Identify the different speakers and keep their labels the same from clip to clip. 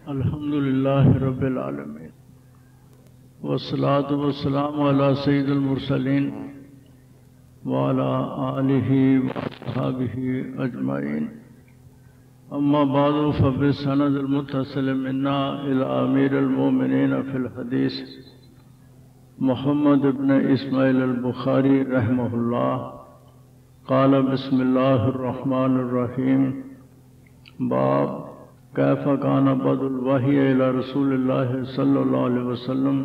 Speaker 1: الحمد للہ رب العالمین والصلاة والسلام علی سید المرسلین وعلی آلہ وصحبہ اجمعین اما بعد فبالسند المتصل منا الی امیر المؤمنین فی الحدیث محمد بن اسماعیل البخاری رحمہ اللہ قال بسم اللہ الرحمن الرحیم باب کیف کان بدء الوحی الی رسول اللہ صلی اللہ علیہ وسلم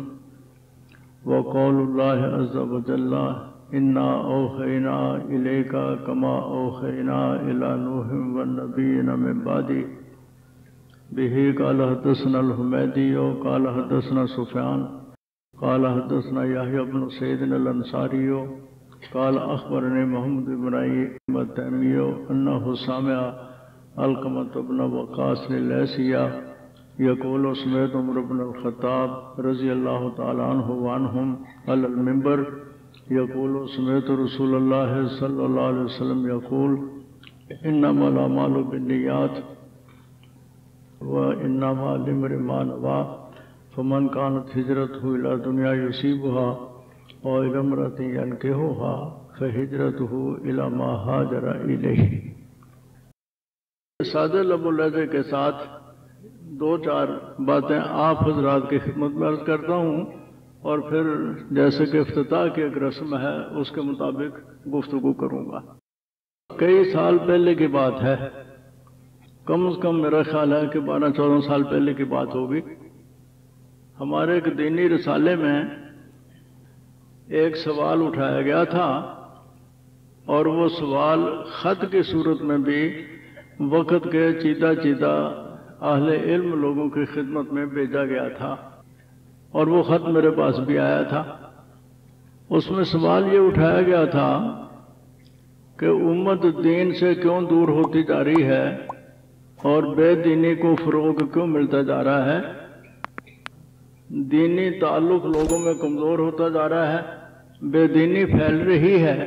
Speaker 1: وقول اللہ عز وجل انا اوحینا الیک کما اوحینا الی نوح والنبیین من بعدہ بہ قال حدثنا الحمیدی قال حدثنا سفیان قال حدثنا یحیی بن سعید الانصاری قال اخبرني محمد بن ابراہیم التیمی انہ سمع علقمة بن وقاص اللیثی یقول سمعت عمر بن الخطاب رضی اللہ تعالی عنہ وعنہم علی المنبر یقول سمعت رسول اللہ صلی اللہ علیہ وسلم یقول انما الاعمال بالنیات وانما لامرئ ما نوى فمن كانت ہجرته الى دنیا یصیبها او الى امرأة ينكحها فہجرته الى ما ہاجر الیہ۔ سادہ لب و لہجے کے ساتھ دو چار باتیں آپ حضرات کی خدمت میں عرض کرتا ہوں اور پھر جیسے کہ افتتاح کی ایک رسم ہے اس کے مطابق گفتگو کروں گا۔ کئی سال پہلے کی بات ہے، کم از کم میرا خیال ہے کہ 12-14 سال پہلے کی بات ہوگی۔ ہمارے ایک دینی رسالے میں ایک سوال اٹھایا گیا تھا اور وہ سوال خط کی صورت میں بھی وقت کے چیتا چیتا اہل علم لوگوں کی خدمت میں بھیجا گیا تھا اور وہ خط میرے پاس بھی آیا تھا۔ اس میں سوال یہ اٹھایا گیا تھا کہ امت دین سے کیوں دور ہوتی جا رہی ہے اور بے دینی کو فروغ کیوں ملتا جا رہا ہے، دینی تعلق لوگوں میں کمزور ہوتا جا رہا ہے، بے دینی پھیل رہی ہے،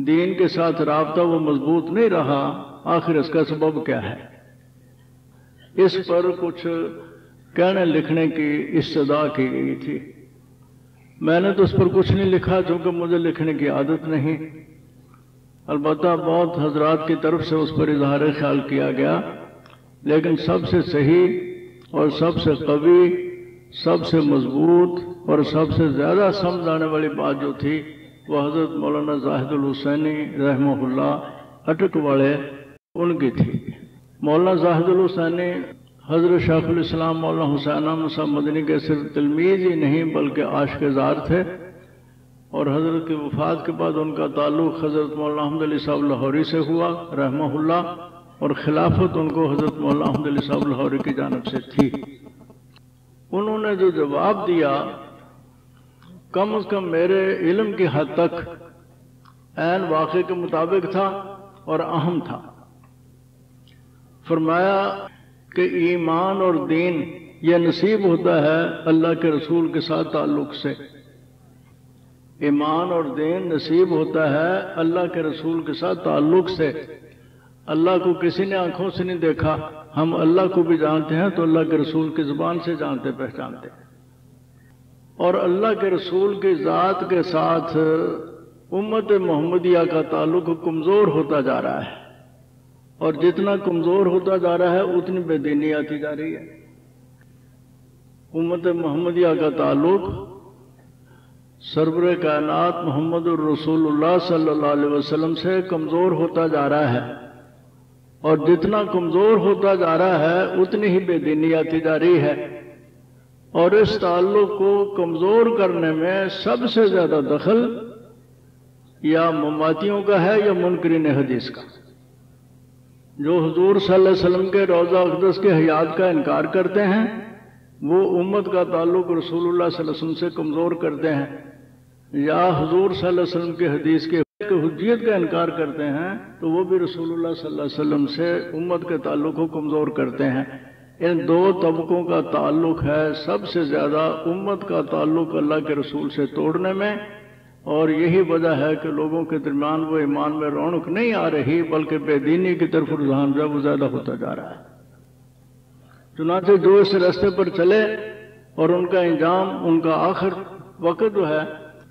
Speaker 1: دین کے ساتھ رابطہ وہ مضبوط نہیں رہا، آخر اس کا سبب کیا ہے؟ اس پر کچھ کہنے لکھنے کی استدعا کی گئی تھی۔ میں نے تو اس پر کچھ نہیں لکھا چونکہ مجھے لکھنے کی عادت نہیں، البتہ بہت حضرات کی طرف سے اس پر اظہار خیال کیا گیا، لیکن سب سے صحیح اور سب سے قوی، سب سے مضبوط اور سب سے زیادہ سمجھ آنے والی بات جو تھی وہ حضرت مولانا زاہد الحسینی رحمہ اللہ اٹک والے ان کی تھی۔ مولانا زاہد الحسینی حضرت شیخ الاسلام مولانا حسین احمد صاحب مدنی کے صرف تلمیذ ہی نہیں بلکہ عاشق زار تھے، اور حضرت کی وفات کے بعد ان کا تعلق حضرت مولانا احمد علی صاحب لاہوری سے ہوا رحمہ اللہ، اور خلافت ان کو حضرت مولانا احمد علی صاحب لاہوری کی جانب سے تھی۔ انہوں نے جو جواب دیا کم از کم میرے علم کی حد تک عین واقعے کے مطابق تھا اور اہم تھا۔ فرمایا کہ ایمان اور دین یہ نصیب ہوتا ہے اللہ کے رسول کے ساتھ تعلق سے، ایمان اور دین نصیب ہوتا ہے اللہ کے رسول کے ساتھ تعلق سے۔ اللہ کو کسی نے آنکھوں سے نہیں دیکھا، ہم اللہ کو بھی جانتے ہیں تو اللہ کے رسول کی زبان سے جانتے پہچانتے ہیں، اور اللہ کے رسول کی ذات کے ساتھ امت محمدیہ کا تعلق کمزور ہوتا جا رہا ہے، اور جتنا کمزور ہوتا جا رہا ہے اتنی بے دینی آتی جا رہی ہے۔ امت محمدیہ کا تعلق سرور کائنات محمد الرسول اللہ صلی اللہ علیہ وسلم سے کمزور ہوتا جا رہا ہے، اور جتنا کمزور ہوتا جا رہا ہے اتنی ہی بے دینی آتی جا رہی ہے، اور اس تعلق کو کمزور کرنے میں سب سے زیادہ دخل یا مماتیوں کا ہے یا منکرین حدیث کا، جو حضور صلی اللہ علیہ وسلم کے روضہ اقدس کے حیات کا انکار کرتے ہیں، وہ امت کا تعلق رسول اللہ صلی اللہ علیہ وسلم سے کمزور کرتے ہیں، یا حضور صلی اللہ علیہ وسلم کے حدیث کے حجیت کا انکار کرتے ہیں تو وہ بھی رسول اللہ صلی اللہ علیہ وسلم سے امت کے تعلق کو کمزور کرتے ہیں۔ ان دو طبقوں کا تعلق ہے سب سے زیادہ امت کا تعلق اللہ کے رسول سے توڑنے میں، اور یہی وجہ ہے کہ لوگوں کے درمیان وہ ایمان میں رونق نہیں آ رہی بلکہ بے دینی کی طرف رجحان جو ہے وہ زیادہ ہوتا جا رہا ہے۔ چنانچہ جو اس راستے پر چلے اور ان کا انجام، ان کا آخر وقت جو ہے،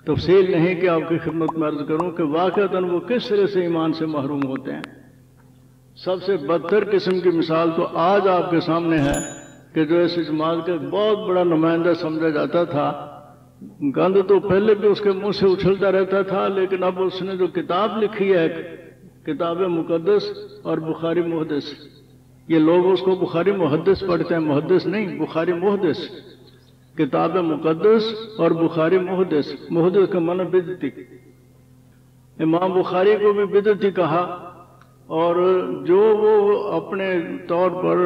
Speaker 1: تفصیل نہیں کہ آپ کی خدمت میں عرض کروں کہ واقعتاً وہ کس طرح سے ایمان سے محروم ہوتے ہیں۔ سب سے بدتر قسم کی مثال تو آج آپ کے سامنے ہے کہ جو اس جماعت کا بہت بڑا نمائندہ سمجھا جاتا تھا، گند تو پہلے بھی اس کے منہ سے اچھلتا رہتا تھا، لیکن اب اس نے جو کتاب لکھی ہے، کتاب مقدس اور بخاری محدث، یہ لوگ اس کو بخاری محدث پڑھتے ہیں، محدث نہیں، بخاری محدث، کتاب مقدس اور بخاری محدث، محدث کا معنی بدعتی، امام بخاری کو بھی بدعتی کہا، اور جو وہ اپنے طور پر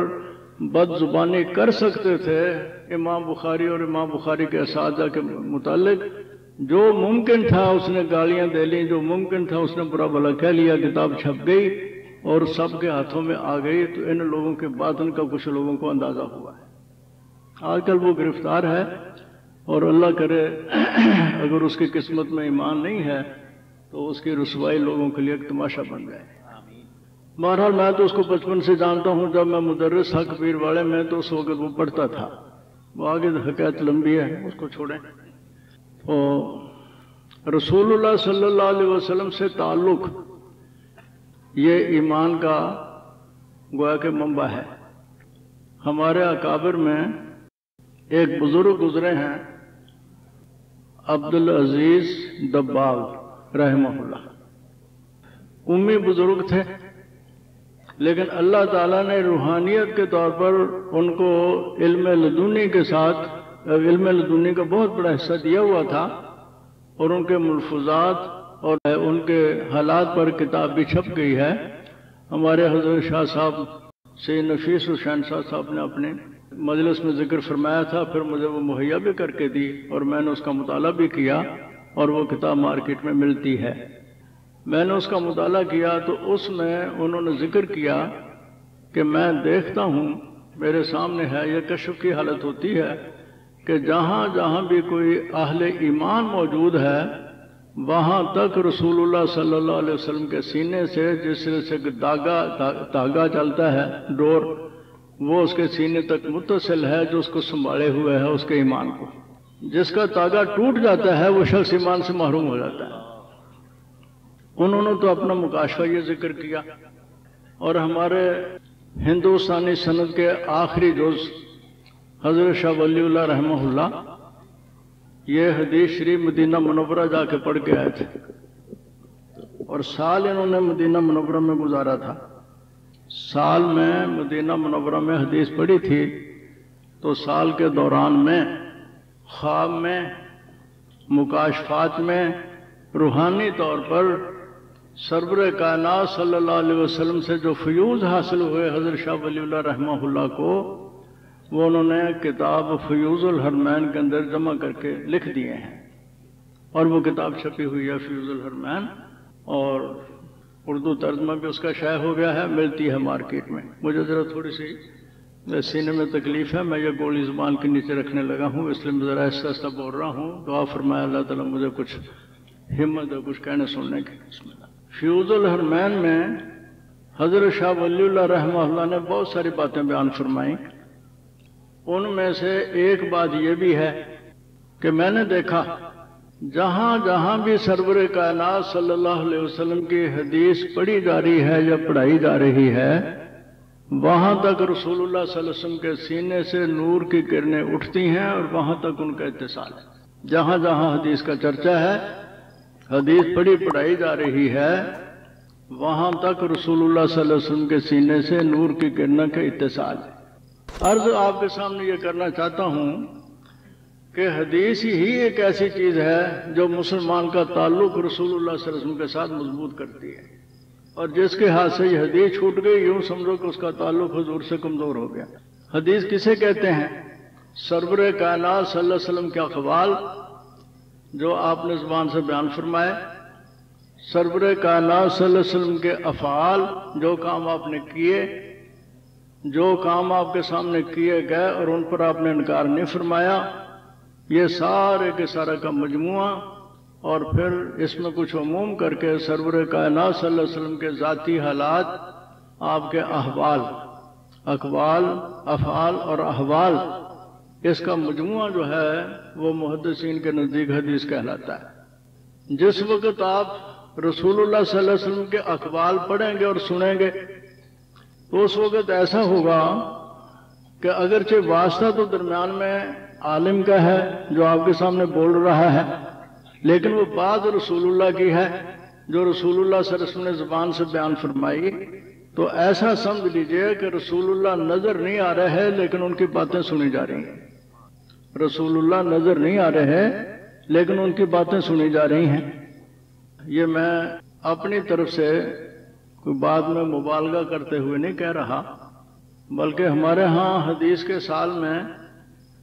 Speaker 1: بد زبانی کر سکتے تھے امام بخاری اور امام بخاری کے اساتذہ کے متعلق، جو ممکن تھا اس نے گالیاں دے لیں، جو ممکن تھا اس نے برا بھلا کہہ لیا، کتاب چھپ گئی اور سب کے ہاتھوں میں آ گئی، تو ان لوگوں کے باطن کا کچھ لوگوں کو اندازہ ہوا ہے۔ آج کل وہ گرفتار ہے، اور اللہ کرے اگر اس کی قسمت میں ایمان نہیں ہے تو اس کی رسوائی لوگوں کے لیے ایک تماشا بن جائے۔ بہرحال میں تو اس کو بچپن سے جانتا ہوں، جب میں مدرس حق پیر والے میں تو اس وقت وہ پڑھتا تھا، وہ آگے حکایت لمبی ہے، اس کو چھوڑیں۔ تو رسول اللہ صلی اللہ علیہ وسلم سے تعلق یہ ایمان کا گویا کہ منبع ہے۔ ہمارے اکابر میں ایک بزرگ گزرے ہیں، عبدالعزیز دباغ رحمہ اللہ، امی بزرگ تھے، لیکن اللہ تعالیٰ نے روحانیت کے طور پر ان کو علم لدنی کے ساتھ، علم لدنی کا بہت بڑا حصہ دیا ہوا تھا، اور ان کے ملفوظات اور ان کے حالات پر کتاب بھی چھپ گئی ہے۔ ہمارے حضرت شاہ صاحب سید نفیس حسین شاہ صاحب نے اپنے مجلس میں ذکر فرمایا تھا، پھر مجھے وہ مہیا بھی کر کے دی اور میں نے اس کا مطالعہ بھی کیا، اور وہ کتاب مارکیٹ میں ملتی ہے۔ میں نے اس کا مطالعہ کیا تو اس میں انہوں نے ذکر کیا کہ میں دیکھتا ہوں، میرے سامنے ہے، یہ کشف کی حالت ہوتی ہے کہ جہاں جہاں بھی کوئی اہل ایمان موجود ہے وہاں تک رسول اللہ صلی اللہ علیہ وسلم کے سینے سے جس طرح سے دھاگا چلتا ہے، ڈور، وہ اس کے سینے تک متصل ہے، جو اس کو سنبھالے ہوئے ہے اس کے ایمان کو۔ جس کا تاگا ٹوٹ جاتا ہے وہ شخص ایمان سے محروم ہو جاتا ہے۔ انہوں نے تو اپنا مکاشفہ یہ ذکر کیا، اور ہمارے ہندوستانی سند کے آخری جز حضرت شاہ ولی اللہ رحمہ اللہ یہ حدیث شریف مدینہ منورہ جا کے پڑھ کے آئے تھے، اور سال انہوں نے مدینہ منورہ میں گزارا تھا۔ سال میں مدینہ منورہ میں حدیث پڑھی تھی، تو سال کے دوران میں خواب میں، مکاشفات میں، روحانی طور پر سرور کائنات صلی اللہ علیہ وسلم سے جو فیوض حاصل ہوئے حضرت شاہ ولی اللہ رحمہ اللہ کو، وہ انہوں نے کتاب فیوض الحرمین کے اندر جمع کر کے لکھ دیے ہیں، اور وہ کتاب چھپی ہوئی ہے فیوض الحرمین، اور اردو ترجمہ بھی اس کا شائع ہو گیا ہے، ملتی ہے مارکیٹ میں۔ مجھے ذرا تھوڑی سی سینے میں تکلیف ہے، میں یہ گولی زبان کے نیچے رکھنے لگا ہوں، اس لیے میں ذرا آہستہ آہستہ بول رہا ہوں۔ دعا فرمائے اللہ تعالیٰ مجھے کچھ ہمت ہے کچھ کہنے سننے کی۔ بسم اللہ۔ فیوض الحرمین میں حضرت شاہ ولی اللہ رحمہ اللہ نے بہت ساری باتیں بیان فرمائیں، ان میں سے ایک بات یہ بھی ہے کہ میں نے دیکھا جہاں جہاں بھی سرور کائنات صلی اللہ علیہ وسلم کی حدیث پڑھی جا رہی ہے یا پڑھائی جا رہی ہے، وہاں تک رسول اللہ صلی اللہ علیہ وسلم کے سینے سے نور کی کرنیں اٹھتی ہیں، اور وہاں تک ان کا اتصال ہے۔ جہاں جہاں حدیث کا چرچا ہے، حدیث پڑھائی جا رہی ہے، وہاں تک رسول اللہ صلی اللہ علیہ وسلم کے سینے سے نور کی کرنوں کا اتصال ہے۔ عرض آپ کے سامنے یہ کرنا چاہتا ہوں کہ حدیث ہی ایک ایسی چیز ہے جو مسلمان کا تعلق رسول اللہ صلی اللہ علیہ وسلم کے ساتھ مضبوط کرتی ہے، اور جس کے ہاتھ سے یہ حدیث چھوٹ گئی، یوں سمجھو کہ اس کا تعلق حضور سے کمزور ہو گیا۔ حدیث کسے کہتے ہیں؟ سرور کائنات صلی اللہ علیہ وسلم کے اقوال جو آپ نے زبان سے بیان فرمائے، سرور کائنات صلی اللہ علیہ وسلم کے افعال، جو کام آپ نے کیے، جو کام آپ کے سامنے کیے گئے اور ان پر آپ نے انکار نہیں فرمایا، یہ سارے کے سارا کا مجموعہ، اور پھر اس میں کچھ عموم کر کے سرور کائنات صلی اللہ علیہ وسلم کے ذاتی حالات، آپ کے احوال، اقوال، افعال اور احوال، اس کا مجموعہ جو ہے وہ محدثین کے نزدیک حدیث کہلاتا ہے۔ جس وقت آپ رسول اللہ صلی اللہ علیہ وسلم کے اقوال پڑھیں گے اور سنیں گے تو اس وقت ایسا ہوگا کہ اگرچہ واسطہ تو درمیان میں عالم کا ہے جو آپ کے سامنے بول رہا ہے، لیکن وہ بات رسول اللہ کی ہے جو رسول اللہ صلی اللہ علیہ وسلم نے زبان سے بیان فرمائی، تو ایسا سمجھ لیجئے کہ رسول اللہ نظر نہیں آ رہے ہیں لیکن ان کی باتیں سنی جا رہی ہیں۔ رسول اللہ نظر نہیں آ رہے ہیں لیکن ان کی باتیں سنی جا رہی ہیں۔ یہ میں اپنی طرف سے کوئی بات میں مبالغہ کرتے ہوئے نہیں کہہ رہا، بلکہ ہمارے ہاں حدیث کے سال میں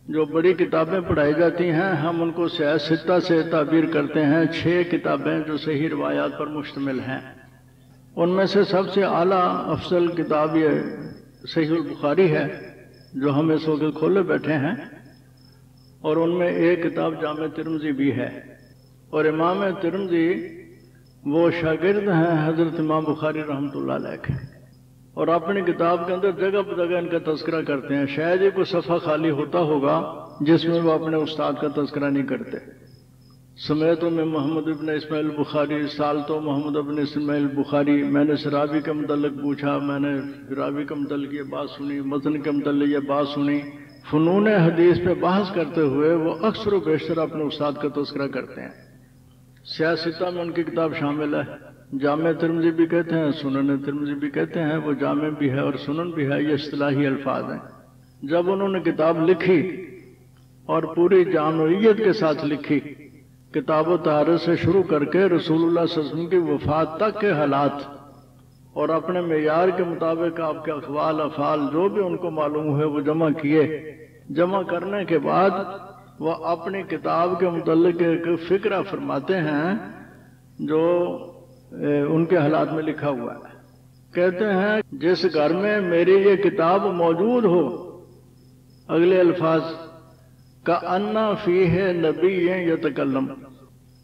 Speaker 1: جو بڑی کتابیں پڑھائی جاتی ہیں ہم ان کو سیاستہ سے تعبیر کرتے ہیں، 6 کتابیں جو صحیح روایات پر مشتمل ہیں۔ ان میں سے سب سے اعلیٰ افضل کتاب یہ صحیح البخاری ہے جو ہم اس وقت کھولے بیٹھے ہیں، اور ان میں ایک کتاب جامع ترمذی بھی ہے، اور امام ترمذی وہ شاگرد ہیں حضرت امام بخاری رحمۃ اللہ علیہ کے، اور اپنی کتاب کے اندر جگہ پر جگہ ان کا تذکرہ کرتے ہیں۔ شاید یہ کوئی صفحہ خالی ہوتا ہوگا جس میں وہ اپنے استاد کا تذکرہ نہیں کرتے۔ سمیت میں محمد ابن اسماعیل بخاری، سالتو محمد ابن اسماعیل بخاری، میں نے راوی کے متعلق پوچھا، میں نے راوی کے متعلق یہ بات سنی، متن کے متعلق یہ بات سنی۔ فنون حدیث پہ بحث کرتے ہوئے وہ اکثر و بیشتر اپنے استاد کا تذکرہ کرتے ہیں۔ سیاستہ میں ان کی کتاب شامل ہے، جامع ترمذی بھی کہتے ہیں، سنن ترمذی بھی کہتے ہیں، وہ جامع بھی ہے اور سنن بھی ہے، یہ اصطلاحی الفاظ ہیں۔ جب انہوں نے کتاب لکھی اور پوری جامعیت کے ساتھ لکھی، کتاب و طہارت سے شروع کر کے رسول اللہ صلی اللہ علیہ وسلم کی وفات تک کے حالات، اور اپنے معیار کے مطابق آپ کے اقوال افعال جو بھی ان کو معلوم ہوئے وہ جمع کیے۔ جمع کرنے کے بعد وہ اپنی کتاب کے متعلق ایک فکرہ فرماتے ہیں جو ان کے حالات میں لکھا ہوا ہے۔ کہتے ہیں جس گھر میں میری یہ کتاب موجود ہو، اگلے الفاظ کأن فیہ نبی یتکلم،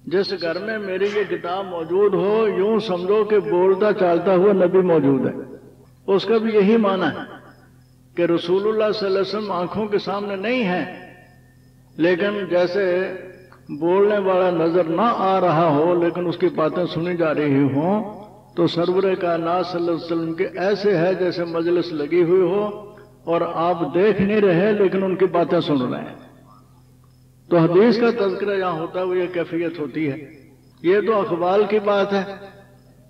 Speaker 1: جس گھر میں میری یہ کتاب موجود ہو یوں سمجھو کہ بولتا چالتا ہوا نبی موجود ہے۔ اس کا بھی یہی معنی ہے کہ رسول اللہ صلی اللہ علیہ وسلم آنکھوں کے سامنے نہیں ہے، لیکن جیسے بولنے والا نظر نہ آ رہا ہو لیکن اس کی باتیں سنی جا رہی ہوں، تو سرور کائنات صلی اللہ علیہ وسلم کے ایسے ہے جیسے مجلس لگی ہوئی ہو اور آپ دیکھ نہیں رہے لیکن ان کی باتیں سن رہے ہیں۔ تو حدیث کا تذکرہ یہاں ہوتا ہے وہ یہ کیفیت ہوتی ہے۔ یہ تو اقوال کی بات ہے،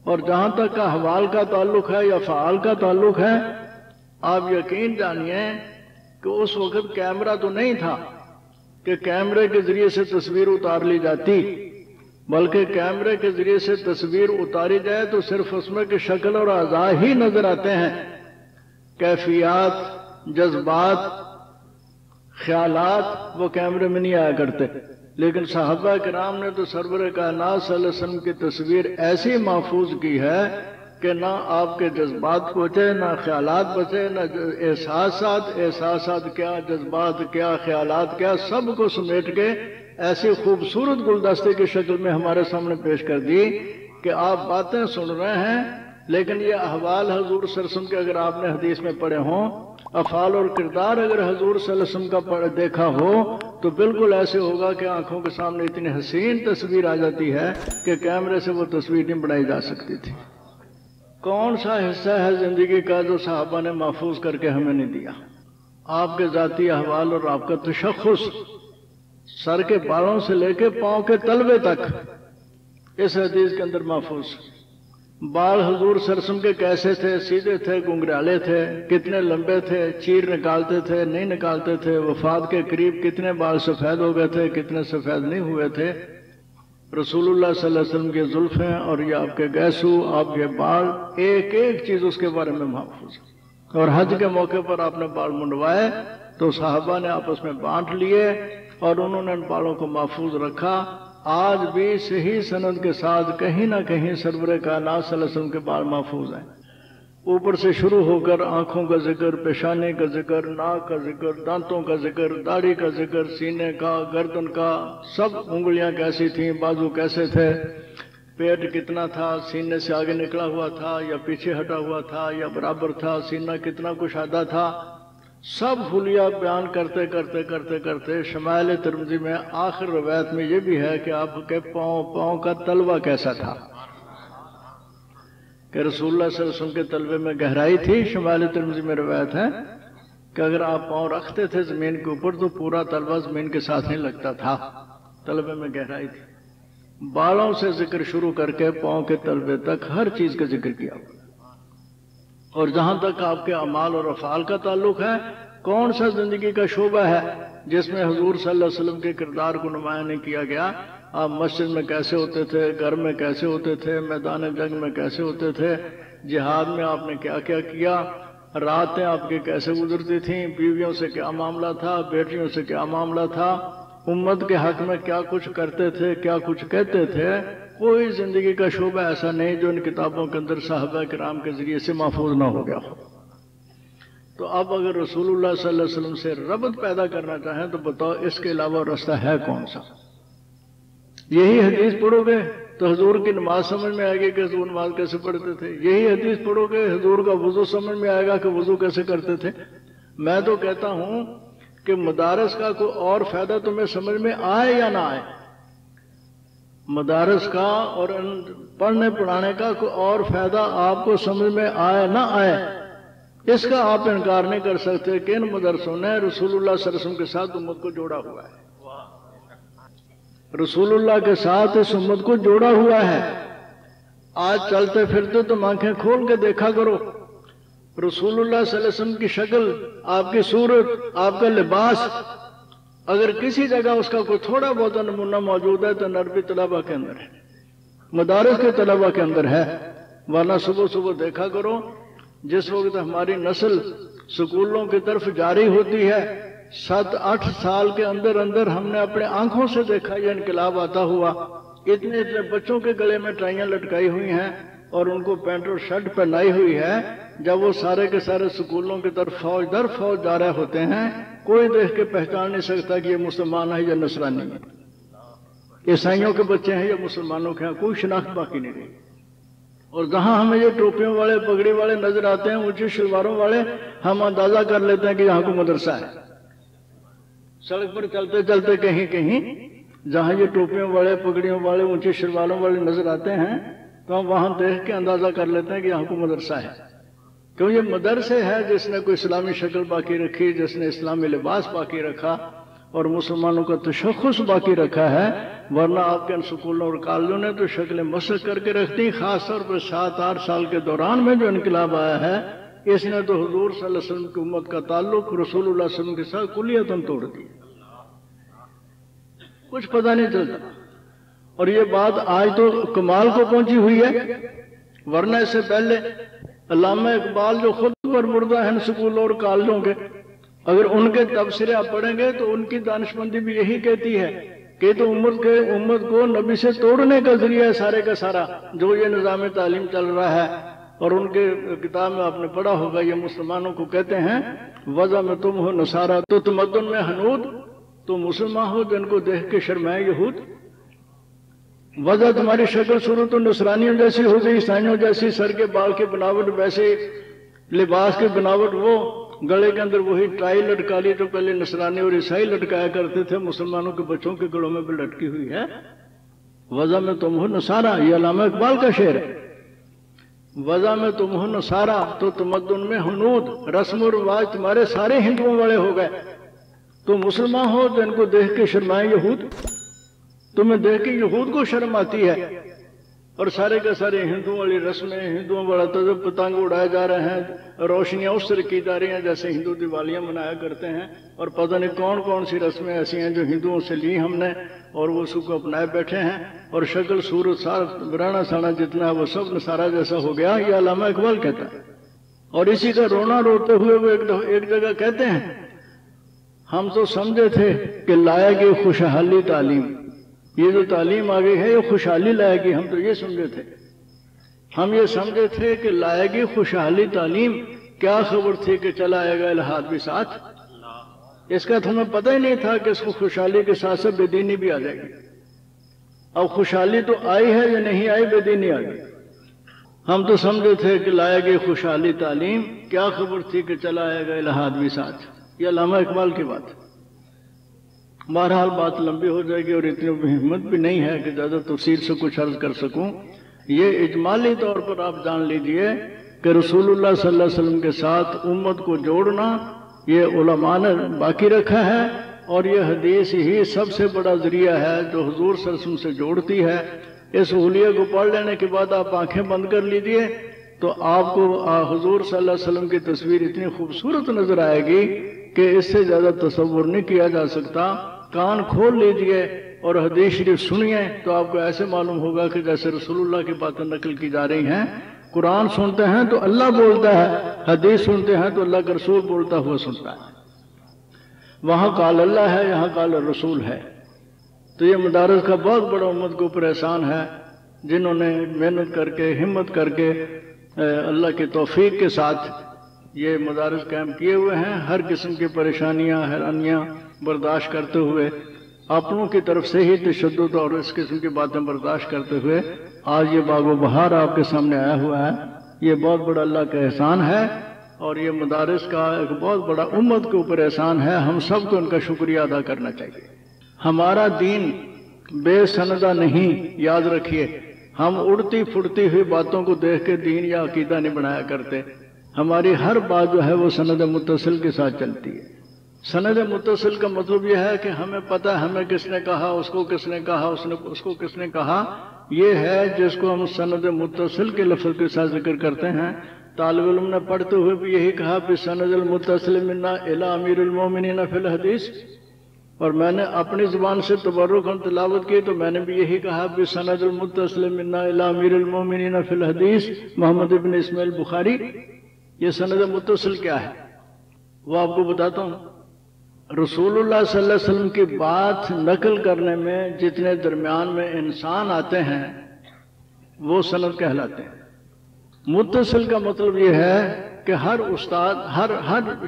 Speaker 1: اور جہاں تک احوال کا تعلق ہے یا فعال کا تعلق ہے، آپ یقین جانیے کہ اس وقت کیمرہ تو نہیں تھا کہ کیمرے کے ذریعے سے تصویر اتار لی جاتی، بلکہ کیمرے کے ذریعے سے تصویر اتاری جائے تو صرف اس میں کی شکل اور اعضاء ہی نظر آتے ہیں، کیفیات، جذبات، خیالات وہ کیمرے میں نہیں آیا کرتے۔ لیکن صحابہ کرام نے تو سرور کائنات صلی اللہ علیہ وسلم کی تصویر ایسی محفوظ کی ہے کہ نہ آپ کے جذبات بچے، نہ خیالات بچے، نہ احساسات کیا، جذبات کیا، خیالات کیا، سب کو سمیٹ کے ایسی خوبصورت گلدستے کی شکل میں ہمارے سامنے پیش کر دی کہ آپ باتیں سن رہے ہیں، لیکن یہ احوال حضور صلی اللہ علیہ وسلم کے اگر آپ نے حدیث میں پڑھے ہوں، افعال اور کردار اگر حضور صلی اللہ علیہ وسلم کا دیکھا ہو تو بالکل ایسے ہوگا کہ آنکھوں کے سامنے اتنی حسین تصویر آ جاتی ہے کہ کیمرے سے وہ تصویر نہیں بنائی جا سکتی تھی۔ کون سا حصہ ہے زندگی کا جو صحابہ نے محفوظ کر کے ہمیں نہیں دیا؟ آپ کے ذاتی احوال اور آپ کا تشخص سر کے بالوں سے لے کے پاؤں کے تلوے تک اس حدیث کے اندر محفوظ۔ بال حضور صلی اللہ علیہ وسلم کے کیسے تھے، سیدھے تھے، گنگرالے تھے، کتنے لمبے تھے، چیر نکالتے تھے، نہیں نکالتے تھے، وفات کے قریب کتنے بال سفید ہو گئے تھے، کتنے سفید نہیں ہوئے تھے، رسول اللہ صلی اللہ علیہ وسلم کی زلفیں اور یہ آپ کے گیسو، آپ کے بال، ایک ایک چیز اس کے بارے میں محفوظ۔ اور حج کے موقع پر آپ نے بال منڈوائے تو صحابہ نے آپس میں بانٹ لیے اور انہوں نے ان بالوں کو محفوظ رکھا۔ آج بھی صحیح سند کے ساتھ کہیں نہ کہیں سرور کائنات صلی اللہ علیہ وسلم کے بال محفوظ ہیں، اوپر سے شروع ہو کر آنکھوں کا ذکر، پیشانی کا ذکر، ناک کا ذکر، دانتوں کا ذکر، داڑھی کا ذکر، سینے کا، گردن کا، سب انگلیاں کیسی تھیں، بازو کیسے تھے، پیٹ کتنا تھا، سینے سے آگے نکلا ہوا تھا یا پیچھے ہٹا ہوا تھا یا برابر تھا، سینہ کتنا کشادہ تھا، سب حلیہ بیان کرتے کرتے کرتے کرتے شمائل ترمذی میں آخر روایت میں یہ بھی ہے کہ آپ کے پاؤں کا تلوہ کیسا تھا، کہ رسول اللہ صلی اللہ علیہ وسلم کے تلوے میں گہرائی تھی۔ شمائل ترمذی میں روایت ہے کہ اگر آپ پاؤں رکھتے تھے زمین کے اوپر تو پورا تلوہ زمین کے ساتھ نہیں لگتا تھا، تلوے میں گہرائی تھی۔ بالوں سے ذکر شروع کر کے پاؤں کے تلوے تک ہر چیز کا ذکر کیا۔ اور جہاں تک آپ کے اعمال اور افعال کا تعلق ہے، کون سا زندگی کا شعبہ ہے جس میں حضور صلی اللہ علیہ وسلم کے کردار کو نمایاں نہیں کیا گیا؟ آپ مسجد میں کیسے ہوتے تھے، گھر میں کیسے ہوتے تھے، میدان جنگ میں کیسے ہوتے تھے، جہاد میں آپ نے کیا کیا کیا، راتیں آپ کے کیسے گزرتی تھیں، بیویوں سے کیا معاملہ تھا، بیٹیوں سے کیا معاملہ تھا، امت کے حق میں کیا کچھ کرتے تھے، کیا کچھ کہتے تھے۔ کوئی زندگی کا شعبہ ایسا نہیں جو ان کتابوں کے اندر صحابہ کرام کے ذریعے سے محفوظ نہ ہو گیا ہو۔ تو اب اگر رسول اللہ صلی اللہ علیہ وسلم سے ربط پیدا کرنا چاہیں تو بتاؤ اس کے علاوہ راستہ ہے کون سا؟ یہی حدیث پڑھو گے تو حضور کی نماز سمجھ میں آئے گی کہ حضور نماز کیسے پڑھتے تھے، یہی حدیث پڑھو گے حضور کا وضو سمجھ میں آئے گا کہ وضو کیسے کرتے تھے۔ میں تو کہتا ہوں کہ مدارس کا کوئی اور فائدہ تمہیں سمجھ میں آئے یا نہ آئے، مدارس کا اور پڑھنے پڑھانے کا کوئی اور فائدہ آپ کو سمجھ میں آئے نہ آئے، اس کا آپ انکار نہیں کر سکتے کہ ان مدرسوں نے رسول اللہ صلی اللہ علیہ وسلم کے ساتھ امت کو جوڑا ہوا ہے، رسول اللہ کے ساتھ اس امت کو جوڑا ہوا ہے۔ آج چلتے پھرتے تم آنکھیں کھول کے دیکھا کرو، رسول اللہ صلی اللہ علیہ وسلم کی شکل، آپ کی صورت، آپ کا لباس، اگر کسی جگہ اس کا کوئی تھوڑا بہت نمونہ موجود ہے تو نربی طلبہ کے اندر ہے، مدارس کے طلبہ کے اندر ہے۔ ورنہ صبح صبح دیکھا کرو، جس وقت ہماری نسل سکولوں کی طرف جاری ہوتی ہے، 7-8 سال کے اندر اندر ہم نے اپنے آنکھوں سے دیکھا یہ انقلاب آتا ہوا۔ اتنے اتنے بچوں کے گلے میں ٹائیاں لٹکائی ہوئی ہیں اور ان کو پینٹ اور شرٹ پہنائی ہوئی ہے، جب وہ سارے کے سارے سکولوں کی طرف فوج در فوج جا رہے ہوتے ہیں، کوئی دیکھ کے پہچان نہیں سکتا کہ یہ مسلمان ہے یا نصرانی ہے، عیسائیوں کے بچے ہیں یا مسلمانوں کے ہیں، کوئی شناخت باقی نہیں رہی۔ اور جہاں ہمیں یہ ٹوپیوں والے پگڑی والے نظر آتے ہیں، اونچی شلواروں والے، ہم اندازہ کر لیتے ہیں کہ یہاں کو مدرسہ ہے۔ سڑک پر چلتے چلتے کہیں کہیں جہاں یہ ٹوپیوں والے پگڑیوں والے اونچی شلواروں والے نظر آتے ہیں تو ہم وہاں دیکھ کے اندازہ کر لیتے ہیں کہ یہاں کو مدرسہ ہے، کیوں یہ مدرسے ہے جس نے کوئی اسلامی شکل باقی رکھی، جس نے اسلامی لباس باقی رکھا اور مسلمانوں کا تشخص باقی رکھا ہے۔ ورنہ آپ کے ان سکولوں اور کالجوں نے تو شکلیں مسخ کر کے رکھتی، خاص طور پر 7-8 سال کے دوران میں جو انقلاب آیا ہے، اس نے تو حضور صلی اللہ علیہ وسلم کی امت کا تعلق رسول اللہ صلی اللہ علیہ وسلم کے ساتھ کلیتاً توڑ دیا، کچھ پتہ نہیں چلتا۔ اور یہ بات آج تو کمال کو پہنچی ہوئی ہے، ورنہ اس سے پہلے علامہ اقبال جو خود پر مردہ ہیں سکولوں اور کالجوں کے، اگر ان کے تبصرے آپ پڑھیں گے تو ان کی دانشمندی بھی یہی کہتی ہے کہ تو امت کو نبی سے توڑنے کا ذریعہ ہے سارے کا سارا جو یہ نظام تعلیم چل رہا ہے۔ اور ان کے کتاب میں آپ نے پڑھا ہوگا، یہ مسلمانوں کو کہتے ہیں وضع میں تم ہو نصارہ تو تمدن میں حنود، تو مسلمان ہو جن کو دیکھ کے شرمائے یہود۔ وضع تمہاری شکل صورت و نصرانیوں جیسی ہو گئی، عیسائیوں جیسی، سر کے بال کی بناوٹ ویسے، لباس کی بناوٹ وہ، گلے کے اندر وہی ٹائی لٹکا لی جو پہلے نصرانی اور عیسائی لٹکایا کرتے تھے، مسلمانوں کے بچوں کے گلوں میں بھی لٹکی ہوئی ہے۔ وضع میں تم ہو نصارہ، یہ علامہ اقبال کا شعر ہے۔ وضع میں تم ہو نصارہ تو تمدن میں حنود، رسم و رواج تمہارے سارے ہندوؤں والے ہو گئے، تو مسلمان ہو جن کو دیکھ کے شرمائے یہود، تمہیں دیکھ کے یہود کو شرم آتی ہے، اور سارے کے سارے ہندوؤں والی رسمیں، ہندوؤں والا تجرب، پتنگ اڑائے جا رہے ہیں، روشنیاں اس طرح کی جا رہی ہیں جیسے ہندو دیوالیاں منایا کرتے ہیں، اور پتہ نہیں کون کون سی رسمیں ایسی ہیں جو ہندوؤں سے لی ہم نے اور وہ اس کو اپنائے بیٹھے ہیں، اور شکل صورت سارا برانا سانا جتنا ہے وہ سب نصارہ جیسا ہو گیا، یہ علامہ اقبال کہتا ہے۔ اور اسی کا رونا روتے ہوئے وہ ایک جگہ کہتے ہیں، ہم تو سمجھے تھے کہ لائے گی خوشحالی تعلیم، یہ جو تعلیم آ گئی ہے یہ خوشحالی لائے گی، ہم تو یہ سمجھے تھے، ہم یہ سمجھے تھے کہ لائے گی خوشحالی تعلیم، کیا خبر تھی کہ چلا آئے گا الہاد بھی ساتھ، اس کا تو ہمیں پتہ ہی نہیں تھا کہ اس کو خوشحالی کے ساتھ ساتھ بے دینی بھی آ جائے گی۔ اب خوشحالی تو آئی ہے یا نہیں آئی؟ بے دینی آ گئی۔ ہم تو سمجھے تھے کہ لائے گی خوشحالی تعلیم، کیا خبر تھی کہ چلا آئے گا الہاد بھی ساتھ۔ یہ علامہ اقبال کی بات ہے۔ بہرحال بات لمبی ہو جائے گی اور اتنی ہمت بھی نہیں ہے کہ زیادہ تفصیل سے کچھ عرض کر سکوں۔ یہ اجمالی طور پر آپ جان لیجئے کہ رسول اللہ صلی اللہ علیہ وسلم کے ساتھ امت کو جوڑنا یہ علماء نے باقی رکھا ہے، اور یہ حدیث ہی سب سے بڑا ذریعہ ہے جو حضور صلی اللہ علیہ وسلم سے جوڑتی ہے۔ اس حلیے کو پڑھ لینے کے بعد آپ آنکھیں بند کر لیجئے تو آپ کو حضور صلی اللہ علیہ وسلم کی تصویر اتنی خوبصورت نظر آئے گی کہ اس سے زیادہ تصور نہیں کیا جا سکتا۔ کان کھول لیجئے اور حدیث شریف سنیے تو آپ کو ایسے معلوم ہوگا کہ جیسے رسول اللہ کی باتیں نقل کی جا رہی ہیں۔ قرآن سنتے ہیں تو اللہ بولتا ہے، حدیث سنتے ہیں تو اللہ کا رسول بولتا ہوا سنتا ہے۔ وہاں قال اللہ ہے، یہاں قال الرسول ہے۔ تو یہ مدارس کا بہت بڑا امت کے اوپر احسان ہے، جنہوں نے محنت کر کے ہمت کر کے اللہ کی توفیق کے ساتھ یہ مدارس قائم کیے ہوئے ہیں، ہر قسم کی پریشانیاں حیرانیاں برداشت کرتے ہوئے، اپنوں کی طرف سے ہی تشدد اور اس قسم کی باتیں برداشت کرتے ہوئے آج یہ باغ و بہار آپ کے سامنے آیا ہوا ہے۔ یہ بہت بڑا اللہ کا احسان ہے، اور یہ مدارس کا ایک بہت بڑا امت کے اوپر احسان ہے۔ ہم سب کو ان کا شکریہ ادا کرنا چاہیے۔ ہمارا دین بے سندہ نہیں، یاد رکھیے۔ ہم اڑتی پھڑتی ہوئی باتوں کو دیکھ کے دین یا عقیدہ نہیں بنایا کرتے۔ ہماری ہر بات جو ہے وہ سند متصل کے ساتھ چلتی ہے۔ سند متصل کا مطلب یہ ہے کہ ہمیں پتہ ہے ہمیں کس نے کہا، اس کو کس نے کہا، اس کو کس نے کہا۔ یہ ہے جس کو ہم سند متصل کے لفظ کے ساتھ ذکر کرتے ہیں۔ طالب علم نے پڑھتے ہوئے بھی یہی کہا بسند المتصل منا الی امیر المومنین فی الحدیث، اور میں نے اپنی زبان سے تبرک ہم تلاوت کی تو میں نے بھی یہی کہا بسند المتصل منا الی امیر المومنین فی الحدیث محمد ابن اسماعیل بخاری۔ یہ سند متصل کیا ہے وہ آپ کو بتاتا ہوں۔ رسول اللہ صلی اللہ علیہ وسلم کی بات نقل کرنے میں جتنے درمیان میں انسان آتے ہیں وہ سند کہلاتے ہیں۔ متصل کا مطلب یہ ہے کہ ہر استاد ہر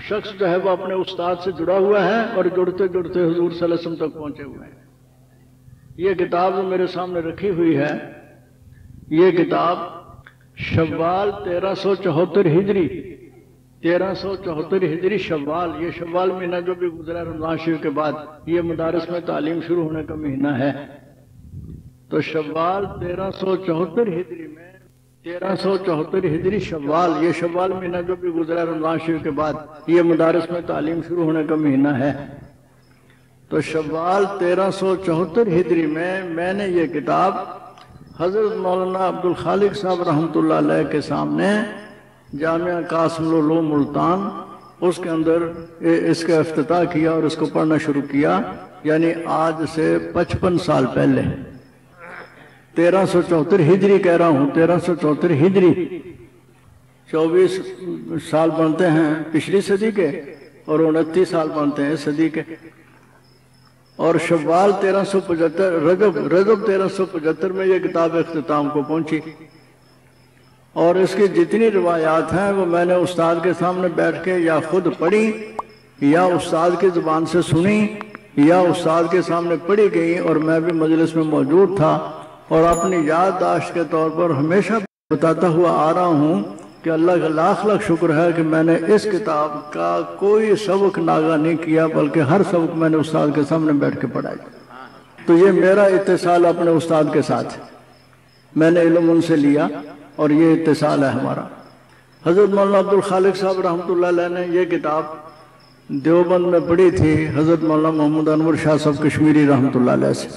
Speaker 1: شخص جو ہے وہ اپنے استاد سے جڑا ہوا ہے اور جڑتے جڑتے حضور صلی اللہ علیہ وسلم تک پہنچے ہوئے ہیں۔ یہ کتاب جو میرے سامنے رکھی ہوئی ہے، یہ کتاب شوال 1374 ہجری 1374 ہجری شوال، یہ شوال مہینہ جو بھی گزرا رمضان شریف کے بعد، یہ مدارس میں تعلیم شروع ہونے کا مہینہ ہے۔ تو شوال 1374 ہجری میں 1374 ہجری شوال، یہ شوال مہینہ جو بھی گزرا رمضان شریف کے بعد، یہ مدارس میں تعلیم شروع ہونے کا مہینہ ہے۔ تو شوال 1374 ہجری میں نے یہ کتاب حضرت مولانا عبدالخالق صاحب رحمۃ اللہ علیہ کے سامنے جامعہ قاسم العلوم ملتان، اس کے اندر اس کا افتتاح کیا اور اس کو پڑھنا شروع کیا، یعنی آج سے 55 سال پہلے۔ 1374 ہجری کہہ رہا ہوں، 1374 ہجری، 24 سال بنتے ہیں پچھلی صدی کے اور 29 سال بنتے ہیں اس صدی کے۔ اور شوال 1375 رجب 1375 میں یہ کتاب اختتام کو پہنچی، اور اس کی جتنی روایات ہیں وہ میں نے استاد کے سامنے بیٹھ کے یا خود پڑھی یا استاد کی زبان سے سنی یا استاد کے سامنے پڑھی گئی، اور میں بھی مجلس میں موجود تھا، اور اپنی یادداشت کے طور پر ہمیشہ بتاتا ہوا آ رہا ہوں کہ اللہ کا لاکھ لاکھ شکر ہے کہ میں نے اس کتاب کا کوئی سبق ناغہ نہیں کیا، بلکہ ہر سبق میں نے استاد کے سامنے بیٹھ کے پڑھا۔ تو یہ میرا اتصال اپنے استاد کے ساتھ، میں نے علم ان سے لیا اور یہ اتصال ہے ہمارا۔ حضرت مولانا عبدالخالق صاحب رحمۃ اللہ علیہ نے یہ کتاب دیوبند میں پڑھی تھی، حضرت مولانا محمد انور شاہ صاحب کشمیری رحمۃ اللہ علیہ سے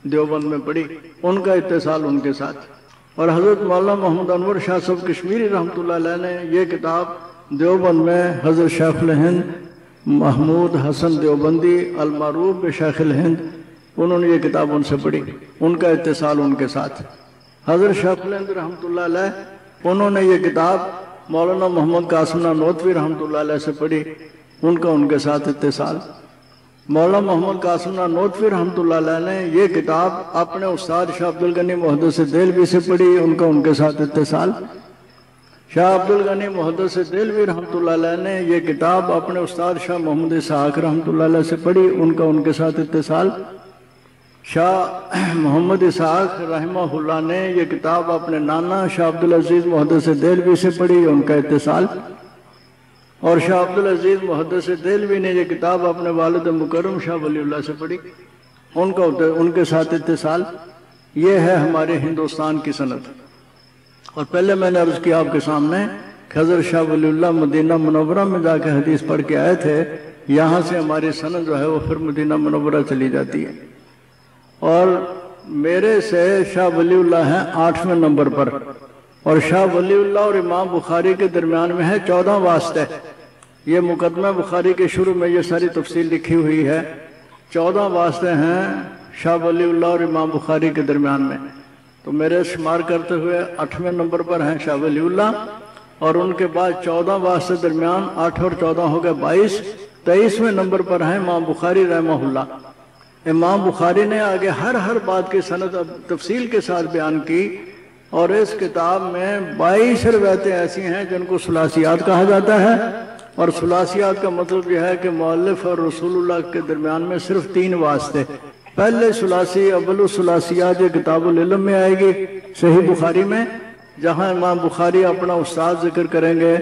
Speaker 1: دیوبند میں پڑھی، ان کا اتصال ان کے ساتھ۔ اور حضرت مولانا محمد انور شاہ صاحب کشمیری رحمۃ اللہ علیہ نے یہ کتاب دیوبند میں حضرت شیخ الہند محمود حسن دیوبندی المعروف بشیخ الہند، انہوں نے یہ کتاب ان سے پڑھی، ان کا اتصال ان کے ساتھ۔ حضرت شیخ الہند رحمۃ اللہ علیہ انہوں نے یہ کتاب مولانا محمد قاسم نانوتوی رحمۃ اللہ علیہ سے پڑھی، ان کا ان کے ساتھ اتصال۔ مولانا محمد قاسم نانوتوی رحمۃ اللہ علیہ نے یہ کتاب اپنے استاد شاہ عبدالغنی محدث دہلوی سے پڑھی، ان کا ان کے ساتھ اتصال۔ شاہ عبدالغنی محدث دہلوی رحمۃ اللہ علیہ نے یہ کتاب اپنے استاد شاہ محمد اسحاق رحمۃ اللہ علیہ سے پڑھی، ان کا ان کے ساتھ اتصال۔ شاہ محمد اسحاق رحمہ اللہ نے یہ کتاب اپنے نانا شاہ عبدالعزیز محدث دہلوی سے پڑھی، ان کا اتصال، اور شاہ عبدالعزیز محدث دہلوی نے یہ کتاب اپنے والد مکرم شاہ ولی اللہ سے پڑھی، ان کے ساتھ اتصال۔ یہ ہے ہمارے ہندوستان کی سند۔ اور پہلے میں نے عرض کیا آپ کے سامنے کہ حضرت شاہ ولی اللہ مدینہ منورہ میں جا کے حدیث پڑھ کے آئے تھے، یہاں سے ہماری سند جو ہے وہ پھر مدینہ منورہ چلی جاتی ہے، اور میرے سے شاہ ولی اللہ ہیں 8ویں نمبر پر، اور شاہ ولی اللہ اور امام بخاری کے درمیان میں ہے 14 واسطے۔ یہ مقدمہ بخاری کے شروع میں یہ ساری تفصیل لکھی ہوئی ہے، 14 واسطے ہیں شاہ ولی اللہ اور امام بخاری کے درمیان میں۔ تو میرے شمار کرتے ہوئے 8ویں نمبر پر ہیں شاہ ولی اللہ، اور ان کے بعد 14 واسطے درمیان، 8 اور 14 ہو گئے 22، 23ویں نمبر پر ہیں امام بخاری رحمہ اللہ۔ امام بخاری نے آگے ہر بات کی سند تفصیل کے ساتھ بیان کی، اور اس کتاب میں 22 روایتیں ایسی ہیں جن کو ثلاثیات کہا جاتا ہے، اور ثلاثیات کا مطلب یہ ہے کہ مؤلف اور رسول اللہ کے درمیان میں صرف 3 واسطے۔ پہلے ثلاثی اول الثلاثیات یہ کتاب العلم میں آئے گی صحیح بخاری میں، جہاں امام بخاری اپنا استاد ذکر کریں گے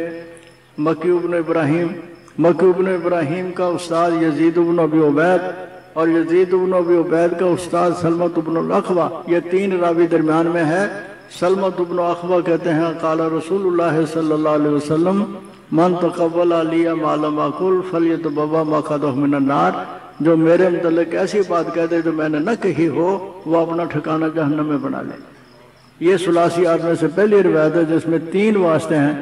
Speaker 1: مکی بن ابراہیم، مکی بن ابراہیم کا استاد یزید بن ابی عبید، اور یزید بن ابی عبید کا استاد سلمۃ بن الاخوہ، یہ 3 راوی درمیان میں ہے۔ سلمۃ بن الاخوہ کہتے ہیں قال رسول اللہ صلی اللہ علیہ وسلم من تقبل علی ما لم اقل فلیتبوا مقعدہ من النار، جو میرے متعلق ایسی بات کہہ دے جو میں نے نہ کہی ہو، وہ اپنا ٹھکانہ جہنم میں بنا لے۔ یہ ثلاثیات میں سے پہلی روایت ہے جس میں 3 واسطے ہیں۔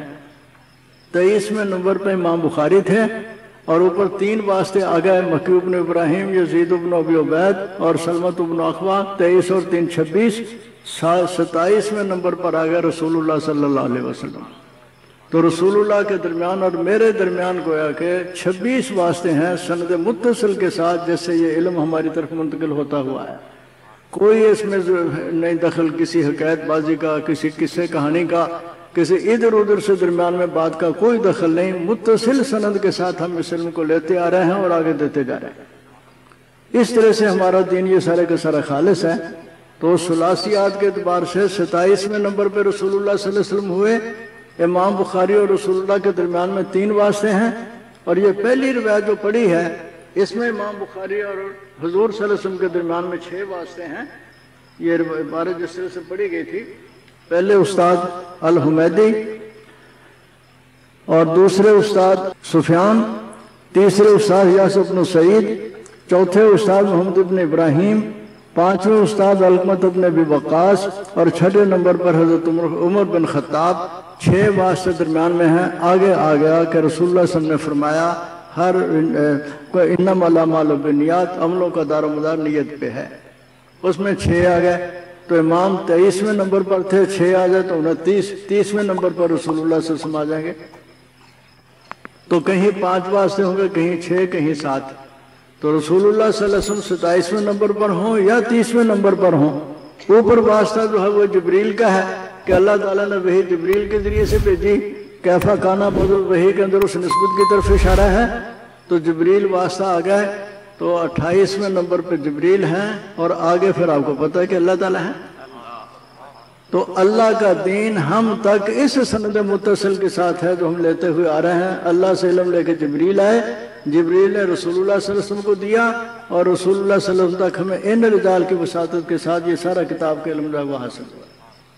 Speaker 1: 23ویں نمبر پہ امام بخاری تھے، اور اوپر 3 واسطے آ گئے مکی بن ابراہیم، یزید بن ابی عبید اور سلمۃ بن الاخوہ، 23 اور 3 26۔ 27ویں نمبر پر آ گیا رسول اللہ صلی اللہ علیہ وسلم۔ تو رسول اللہ کے درمیان اور میرے درمیان گویا کہ 26 واسطے ہیں سند متصل کے ساتھ، جس سے یہ علم ہماری طرف منتقل ہوتا ہوا ہے۔ کوئی اس میں نہیں دخل کسی حکایت بازی کا، کسی قصے کہانی کا، کسی ادھر ادھر سے درمیان میں بات کا کوئی دخل نہیں۔ متصل سند کے ساتھ ہم اس علم کو لیتے آ رہے ہیں اور آگے دیتے جا رہے ہیں۔ اس طرح سے ہمارا دین یہ سارے کا سارا خالص ہے۔ تو ثلاثیات کے اعتبار سے 27ویں نمبر پہ رسول اللہ صلی اللہ علیہ وسلم ہوئے۔ امام بخاری اور رسول اللہ کے درمیان میں 3 واسطے ہیں، اور یہ پہلی روایت جو پڑھی ہے اس میں امام بخاری اور حضور صلی اللہ علیہ وسلم کے درمیان میں 6 واسطے ہیں۔ یہ عبارت جس طرح سے پڑھی گئی تھی، پہلے استاد الحمیدی، اور دوسرے استاد سفیان، تیسرے استاد یاسر بن سعید، چوتھے استاد محمد بن ابراہیم، 5ویں استاد علقمۃ بن ابی وقاص، اور 6 نمبر پر حضرت عمر بن خطاب۔ 6 واسطے درمیان میں ہیں۔ آگے آ گیا کہ رسول اللہ صلی اللہ علیہ وسلم نے فرمایا ہر انما الاعمال بالنیات، عملوں کا دار و مدار نیت پہ ہے۔ اس میں 6 آ گئے، تو امام 23ویں نمبر پر تھے، 6 آ گئے تو 29، 30ویں نمبر پر رسول اللہ صلی اللہ علیہ وسلم آ جائیں گے۔ تو کہیں 5 واسطے ہوں گے، کہیں 6، کہیں 7۔ تو رسول اللہ صلی اللہ علیہ وسلم 27ویں نمبر پر ہوں یا 30ویں نمبر پر ہوں۔ اوپر واسطہ جو ہے وہ جبریل کا ہے کہ اللہ تعالیٰ نے وحی جبریل کے ذریعے سے بھیجی، کیفا کانا بدل وحی کے اندر اس نسبت کی طرف اشارہ ہے، تو جبریل واسطہ آ گئے۔ تو 28ویں نمبر پہ جبریل ہیں، اور آگے پھر آپ کو پتہ ہے کہ اللہ تعالیٰ ہے۔ تو اللہ کا دین ہم تک اس سند متصل کے ساتھ ہے جو ہم لیتے ہوئے آ رہے ہیں۔ اللہ سے علم لے کے جبریل آئے، جبریل نے رسول اللہ صلی اللہ علیہ وسلم کو دیا، اور رسول اللہ صلی اللہ علیہ وسلم تک ہمیں ان رجال کی وساطت کے ساتھ یہ سارا کتاب کے علم جو ہے وہ حاصل ہوا۔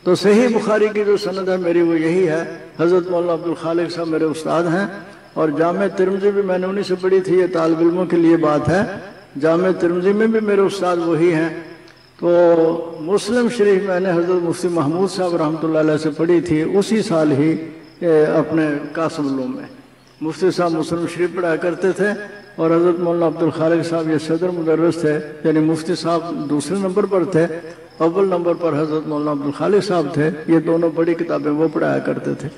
Speaker 1: تو صحیح بخاری کی جو سند ہے میری وہ یہی ہے۔ حضرت مولانا عبدالخالق صاحب میرے استاد ہیں، اور جامع ترمذی بھی میں نے انہی سے پڑھی تھی، یہ طالب علموں کے لیے بات ہے۔ جامع ترمذی میں بھی میرے استاد وہی ہیں۔ تو مسلم شریف میں نے حضرت مفتی محمود صاحب رحمۃ اللہ علیہ سے پڑھی تھی، اسی سال ہی اپنے قاسم علوم میں۔ مفتی صاحب مسلم شریف پڑھایا کرتے تھے، اور حضرت مولانا عبدالخالق صاحب یہ صدر مدرس تھے، یعنی مفتی صاحب دوسرے نمبر پر تھے، اول نمبر پر حضرت مولانا عبدالخالق صاحب تھے۔ یہ دونوں بڑی کتابیں وہ پڑھایا کرتے تھے۔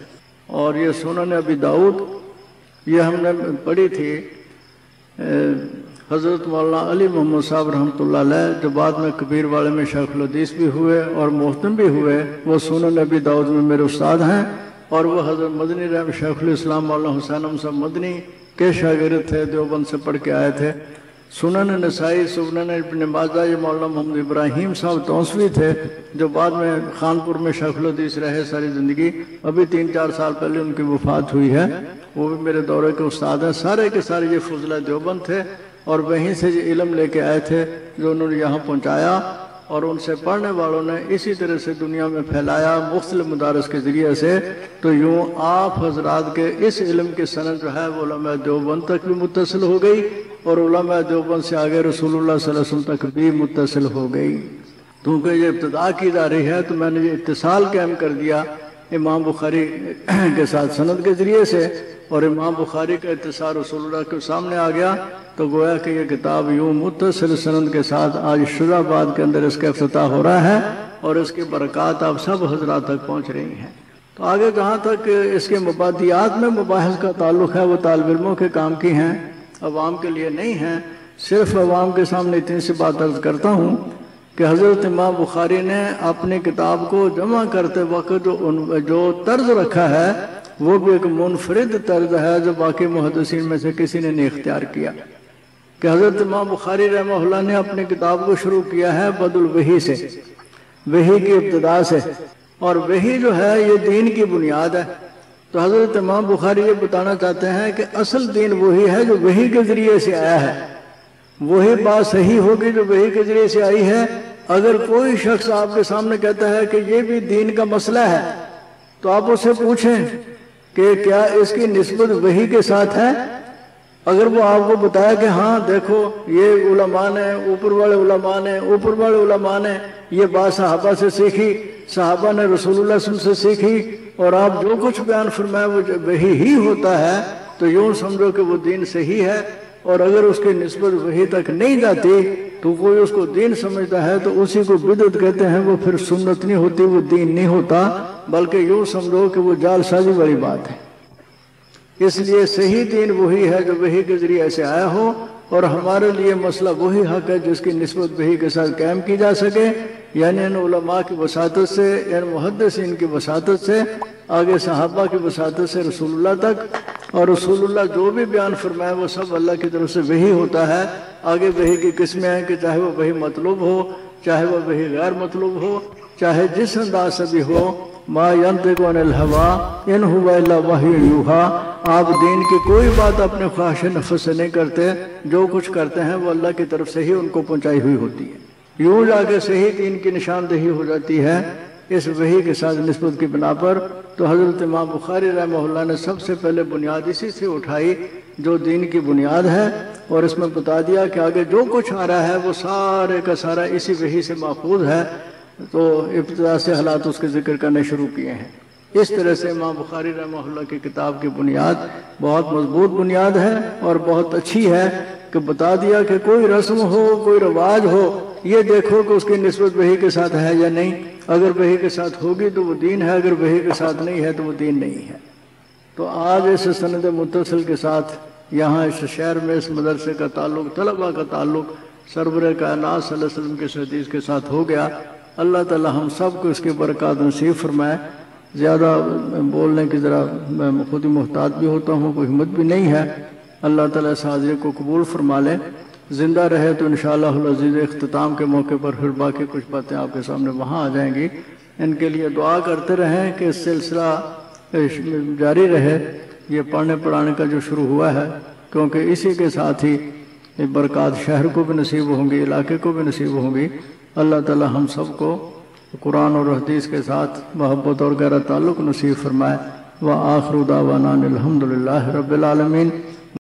Speaker 1: اور یہ سنن ابی داؤد یہ ہم نے پڑھی تھی حضرت مولانا علی محمد صاحب رحمۃ اللہ علیہ، جو بعد میں کبیر والے میں شیخ الحدیث بھی ہوئے اور محتم بھی ہوئے، وہ سنن ابی داؤد میں میرے استاد ہیں۔ اور وہ حضرت مدنی رحمۃ شیخ الاسلام مولانا حسین صاحب مدنی کے شاگرد تھے، دیوبند سے پڑھ کے آئے تھے۔ سنن نسائی، سنن ابن ماجہ، یہ مولانا محمد ابراہیم صاحب توسوی تھے جو بعد میں خانپور میں شیخ الحدیث رہے ساری زندگی، ابھی 3-4 سال پہلے ان کی وفات ہوئی ہے، وہ بھی میرے دورے کے استاد ہیں۔ سارے کے سارے یہ فضلہ دیوبند تھے اور وہیں سے یہ علم لے کے آئے تھے جو انہوں نے یہاں پہنچایا، اور ان سے پڑھنے والوں نے اسی طرح سے دنیا میں پھیلایا مختلف مدارس کے ذریعے سے۔ تو یوں آپ حضرات کے اس علم کی سند جو ہے وہ علماء دیوبند تک بھی متصل ہو گئی، اور علماء دیوبند سے آگے رسول اللہ صلی اللہ علیہ وسلم تک بھی متصل ہو گئی۔ کیونکہ یہ ابتدا کی جا رہی ہے تو میں نے یہ اتصال قائم کر دیا امام بخاری کے ساتھ سند کے ذریعے سے، اور امام بخاری کا اتصال رسول اللہ کے سامنے آ گیا، تو گویا کہ یہ کتاب یوں متصل سند کے ساتھ آج شجاع آباد کے اندر اس کا افتتاح ہو رہا ہے، اور اس کی برکات آپ سب حضرات تک پہنچ رہی ہیں۔ تو آگے جہاں تک اس کے مبادیات میں مباحث کا تعلق ہے وہ طالب علموں کے کام کی ہیں، عوام کے لیے نہیں ہیں۔ صرف عوام کے سامنے اتنی سی بات عرض کرتا ہوں کہ حضرت امام بخاری نے اپنی کتاب کو جمع کرتے وقت جو طرز رکھا ہے وہ بھی ایک منفرد طرز ہے جو باقی محدثین میں سے کسی نے نہیں اختیار کیا، کہ حضرت امام بخاری رحمہ اللہ نے اپنی کتاب کو شروع کیا ہے بدء الوحی سے، وحی کی ابتدا سے، اور وحی جو ہے یہ دین کی بنیاد ہے۔ تو حضرت امام بخاری یہ بتانا چاہتے ہیں کہ اصل دین وہی ہے جو وحی کے ذریعے سے آیا ہے، وہی بات صحیح ہوگی جو وحی کے ذریعے سے آئی ہے۔ اگر کوئی شخص آپ کے سامنے کہتا ہے کہ یہ بھی دین کا مسئلہ ہے تو آپ اس سے پوچھیں کہ کیا اس کی نسبت وحی کے ساتھ ہے؟ اگر وہ آپ کو بتایا کہ ہاں دیکھو یہ علماء نے اوپر والے علماء نے یہ بات صحابہ سے سیکھی، صحابہ نے رسول اللہ صلی اللہ علیہ وسلم سے سیکھی، اور آپ جو کچھ بیان فرمائے وہ وحی ہی ہوتا ہے، تو یوں سمجھو کہ وہ دین صحیح ہے۔ اور اگر اس کی نسبت وحی تک نہیں جاتی تو کوئی اس کو دین سمجھتا ہے تو اسی کو بدعت کہتے ہیں، وہ پھر سنت نہیں ہوتی، وہ دین نہیں ہوتا، بلکہ یوں سمجھو کہ وہ جال سازی والی بات ہے۔ اس لیے صحیح دین وہی ہے جو وحی کے ذریعے سے آیا ہو، اور ہمارے لیے مسئلہ وہی حق ہے جس کی نسبت وحی کے ساتھ قائم کی جا سکے، یعنی ان علماء کی وساطت سے، یعنی محدثین کی وساطت سے، آگے صحابہ کی وساطت سے رسول اللہ تک، اور رسول اللہ جو بھی بیان فرمائے وہ سب اللہ کی طرف سے وحی ہوتا ہے۔ آگے وحی کی قسمیں ہیں کہ چاہے وہ وحی مطلوب ہو، چاہے وہ وحی غیر مطلوب ہو، چاہے جس انداز سے بھی ہو، ما ینطق عن الہوی ان هو الا وحی یوحی، آپ دین کی کوئی بات اپنے خواہش نفس سے نہیں کرتے، جو کچھ کرتے ہیں وہ اللہ کی طرف سے ہی ان کو پہنچائی ہوئی ہوتی ہے۔ یوں جا کے صحیح دین کی نشاندہی ہو جاتی ہے اس وحی کے ساتھ نسبت کی بنا پر۔ تو حضرت امام بخاری رحمہ اللہ نے سب سے پہلے بنیاد اسی سے اٹھائی جو دین کی بنیاد ہے، اور اس میں بتا دیا کہ آگے جو کچھ آ رہا ہے وہ سارے کا سارا اسی وحی سے ماخوذ ہے۔ تو ابتدا سے حالات اس کے ذکر کرنے شروع کیے ہیں۔ اس طرح سے امام بخاری رحمہ اللہ کی کتاب کی بنیاد بہت مضبوط بنیاد ہے اور بہت اچھی ہے، کہ بتا دیا کہ کوئی رسم ہو، کوئی رواج ہو، یہ دیکھو کہ اس کی نسبت وحی کے ساتھ ہے یا نہیں۔ اگر وحی کے ساتھ ہوگی تو وہ دین ہے، اگر وحی کے ساتھ نہیں ہے تو وہ دین نہیں ہے۔ تو آج اس سند متصل کے ساتھ یہاں اس شہر میں اس مدرسے کا تعلق، طلباء کا تعلق سرور کائنات صلی اللہ علیہ وسلم کے حدیث کے ساتھ ہو گیا۔ اللہ تعالی ہم سب کو اس کی برکات نصیب فرمائے۔ زیادہ بولنے کی ذرا میں خود ہی محتاط بھی ہوتا ہوں، کوئی ہمت بھی نہیں ہے۔ اللہ تعالیٰ اس حاضری کو قبول فرما لے، زندہ رہے تو انشاءاللہ العزیز اختتام کے موقع پر پھر باقی کچھ باتیں آپ کے سامنے وہاں آ جائیں گی۔ ان کے لیے دعا کرتے رہیں کہ سلسلہ جاری رہے، یہ پڑھنے پڑھانے کا جو شروع ہوا ہے، کیونکہ اسی کے ساتھ ہی برکات شہر کو بھی نصیب ہوں گی، علاقے کو بھی نصیب ہوں گی۔ اللہ تعالی ہم سب کو قرآن اور حدیث کے ساتھ محبت اور گہرا تعلق نصیب فرمائے۔ وآخر دعوانا الحمدللہ رب العالمین۔